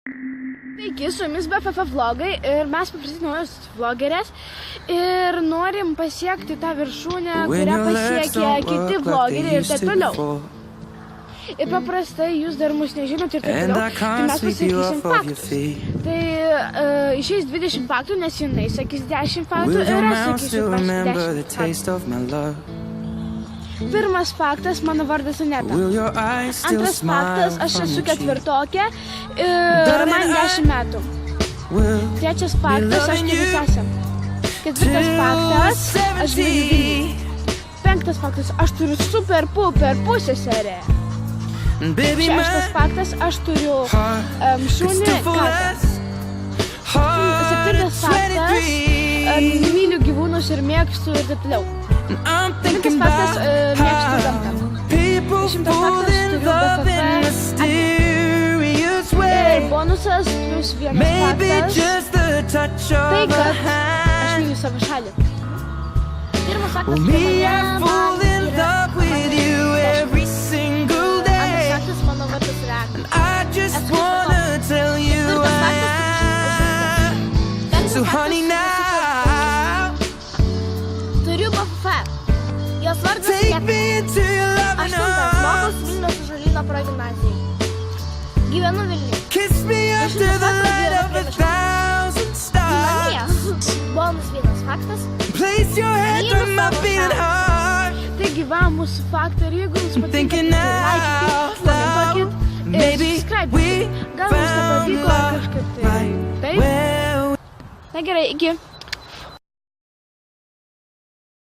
Sveiki, su jumis BFF vlogai ir mes paprastai naujos vlogerės ir norim pasiekti tą viršūnę, kurią pasiekė kiti vlogeriai ir taip toliau. Ir paprastai jūs dar mus nežinot ir taip toliau, tai mes pasakysim faktus. Tai išeis 20 faktų, nes jinai sakys 10 faktų ir aš sakysiu 10 faktų. Pirmas faktas, mano vardas Aneta. Antras faktas, aš esu ketvirtokė ir man 10 metų. Trečias faktas, aš turiu sesę. Ketvirtas faktas, aš gyvenu Vilniuje. Penktas faktas, aš turiu super puper pusseserę. Šeštas faktas, aš turiu šunį katę. Septintas faktas, myliu gyvūnus ir mėgstu ir taip toliau. Devintas faktas, mėgstu gamtą. Dešimtas faktas, turiu BFF. Ir bonusas plus vienas faktas, tai kad aš myliu savo šalį. Pirmas faktas, antras faktas, mano vardas yra Agnė. Esu turiu BFF. Jos vardas Keta. Aštuntas, mokausi Vilniaus Ąžuolyno progimnazijai. Gyvenu Vilniuje. Dešimtas faktas, gyvenu prie miško. Namie. Bonus vienas faktas. Myliu savo šalį. Taigi va mūsų faktai ir jeigu jums patinka, laikykit, komentuokit ir subscribe. Gal jums nepavyko kažkaip tai. Taip? Na gerai, iki.